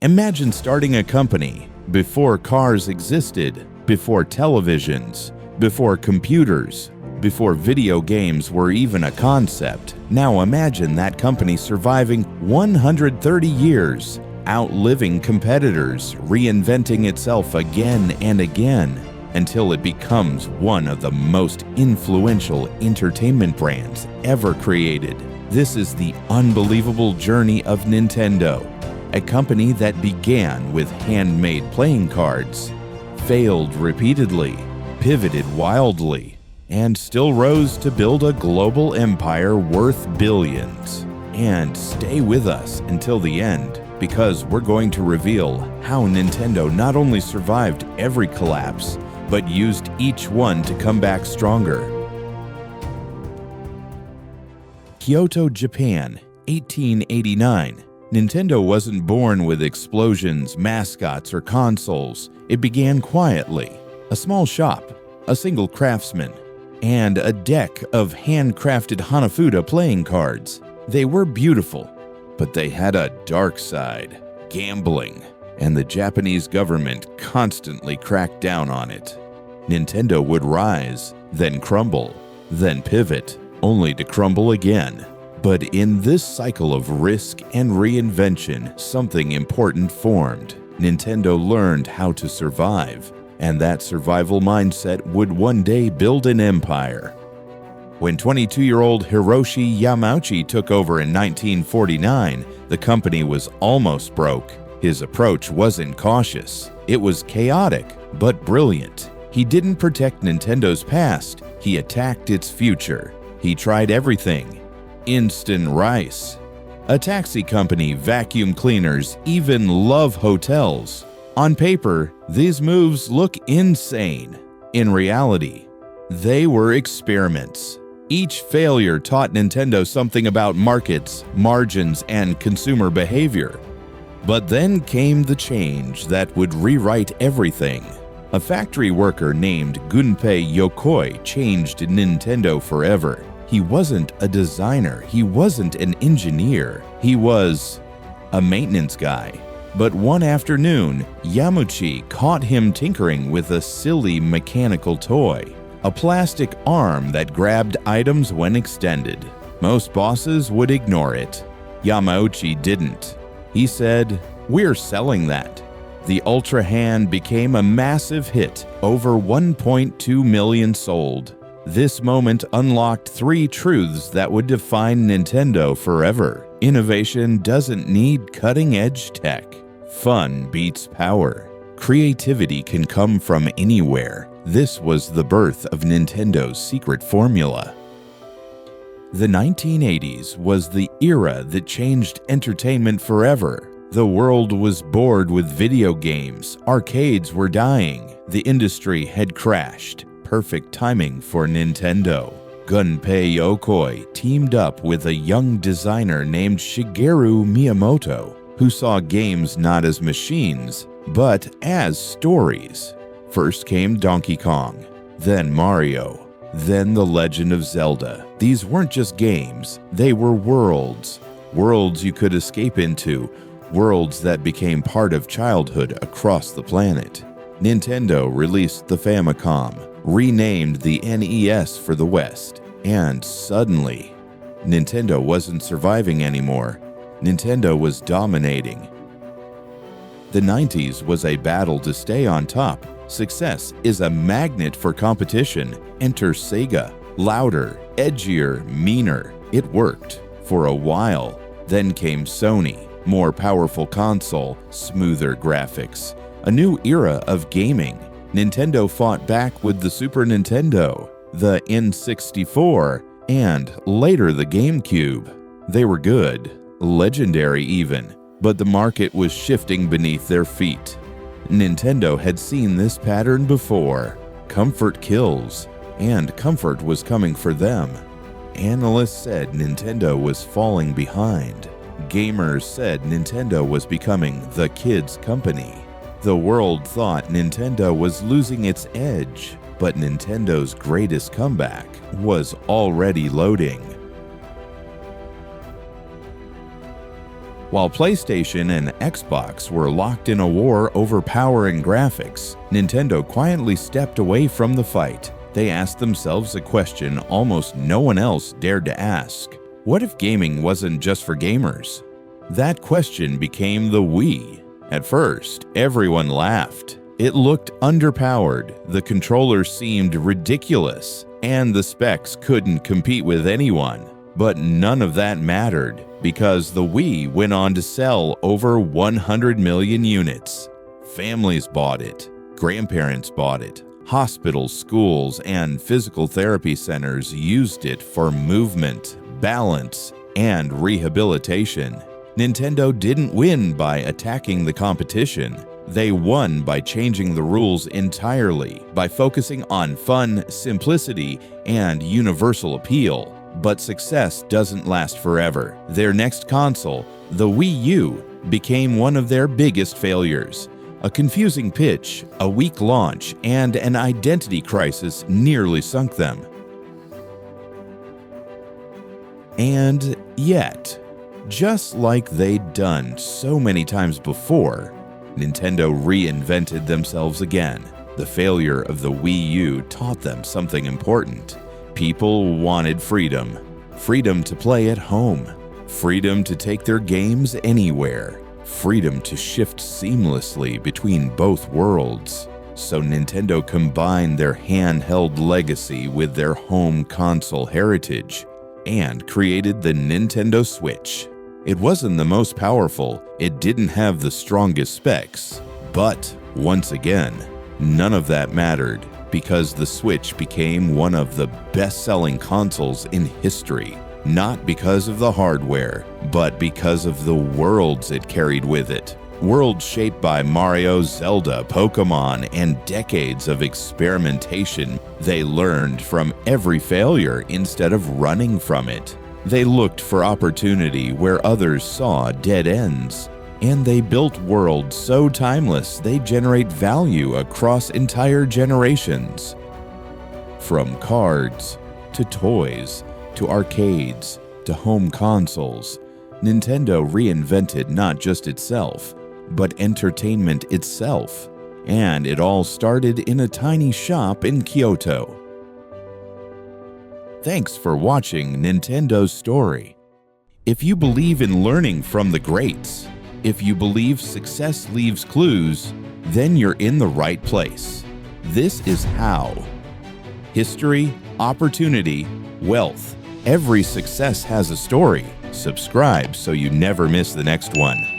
Imagine starting a company before cars existed, before televisions, before computers, before video games were even a concept. Now imagine that company surviving 130 years, outliving competitors, reinventing itself again and again, until it becomes one of the most influential entertainment brands ever created. This is the unbelievable journey of Nintendo, a company that began with handmade playing cards, failed repeatedly, pivoted wildly, and still rose to build a global empire worth billions. And stay with us until the end, because we're going to reveal how Nintendo not only survived every collapse, but used each one to come back stronger. Kyoto, Japan, 1889. Nintendo wasn't born with explosions, mascots, or consoles. It began quietly. A small shop, a single craftsman, and a deck of handcrafted Hanafuda playing cards. They were beautiful, but they had a dark side, gambling, and the Japanese government constantly cracked down on it. Nintendo would rise, then crumble, then pivot, only to crumble again. But in this cycle of risk and reinvention, something important formed. Nintendo learned how to survive, and that survival mindset would one day build an empire. When 22-year-old Hiroshi Yamauchi took over in 1949, the company was almost broke. His approach wasn't cautious. It was chaotic, but brilliant. He didn't protect Nintendo's past. He attacked its future. He tried everything. Instant rice, a taxi company, vacuum cleaners, even love hotels. On paper, these moves look insane. In reality, they were experiments. Each failure taught Nintendo something about markets, margins, and consumer behavior. But then came the change that would rewrite everything. A factory worker named Gunpei Yokoi changed Nintendo forever. He wasn't a designer, he wasn't an engineer, he was a maintenance guy. But one afternoon, Yamauchi caught him tinkering with a silly mechanical toy, a plastic arm that grabbed items when extended. Most bosses would ignore it. Yamauchi didn't. He said, "We're selling that." The Ultra Hand became a massive hit, over 1.2 million sold. This moment unlocked 3 truths that would define Nintendo forever. Innovation doesn't need cutting-edge tech. Fun beats power. Creativity can come from anywhere. This was the birth of Nintendo's secret formula. The 1980s was the era that changed entertainment forever. The world was bored with video games. Arcades were dying. The industry had crashed. Perfect timing for Nintendo. Gunpei Yokoi teamed up with a young designer named Shigeru Miyamoto, who saw games not as machines, but as stories. First came Donkey Kong, then Mario, then The Legend of Zelda. These weren't just games, they were worlds. Worlds you could escape into, worlds that became part of childhood across the planet. Nintendo released the Famicom, renamed the NES for the West, and suddenly, Nintendo wasn't surviving anymore. Nintendo was dominating. The 90s was a battle to stay on top. Success is a magnet for competition. Enter Sega. Louder, edgier, meaner. It worked for a while. Then came Sony. More powerful console, smoother graphics. A new era of gaming. Nintendo fought back with the Super Nintendo, the N64, and later the GameCube. They were good, legendary even, but the market was shifting beneath their feet. Nintendo had seen this pattern before. Comfort kills, and comfort was coming for them. Analysts said Nintendo was falling behind. Gamers said Nintendo was becoming the kids' company. The world thought Nintendo was losing its edge, but Nintendo's greatest comeback was already loading. While PlayStation and Xbox were locked in a war over power and graphics, Nintendo quietly stepped away from the fight. They asked themselves a question almost no one else dared to ask. What if gaming wasn't just for gamers? That question became the Wii. At first, everyone laughed. It looked underpowered, the controller seemed ridiculous, and the specs couldn't compete with anyone. But none of that mattered, because the Wii went on to sell over 100 million units. Families bought it, grandparents bought it, hospitals, schools, and physical therapy centers used it for movement, balance, and rehabilitation. Nintendo didn't win by attacking the competition. They won by changing the rules entirely, by focusing on fun, simplicity, and universal appeal. But success doesn't last forever. Their next console, the Wii U, became one of their biggest failures. A confusing pitch, a weak launch, and an identity crisis nearly sunk them. And yet, just like they'd done so many times before, Nintendo reinvented themselves again. The failure of the Wii U taught them something important. People wanted freedom. Freedom to play at home. Freedom to take their games anywhere. Freedom to shift seamlessly between both worlds. So Nintendo combined their handheld legacy with their home console heritage and created the Nintendo Switch. It wasn't the most powerful, it didn't have the strongest specs, but once again, none of that mattered because the Switch became one of the best-selling consoles in history, not because of the hardware, but because of the worlds it carried with it. Worlds shaped by Mario, Zelda, Pokemon, and decades of experimentation. They learned from every failure instead of running from it. They looked for opportunity where others saw dead ends. And they built worlds so timeless they generate value across entire generations. From cards, to toys, to arcades, to home consoles, Nintendo reinvented not just itself, but entertainment itself. And it all started in a tiny shop in Kyoto. Thanks for watching Nintendo's story. If you believe in learning from the greats, if you believe success leaves clues, then you're in the right place. This is how. History, opportunity, wealth. Every success has a story. Subscribe so you never miss the next one.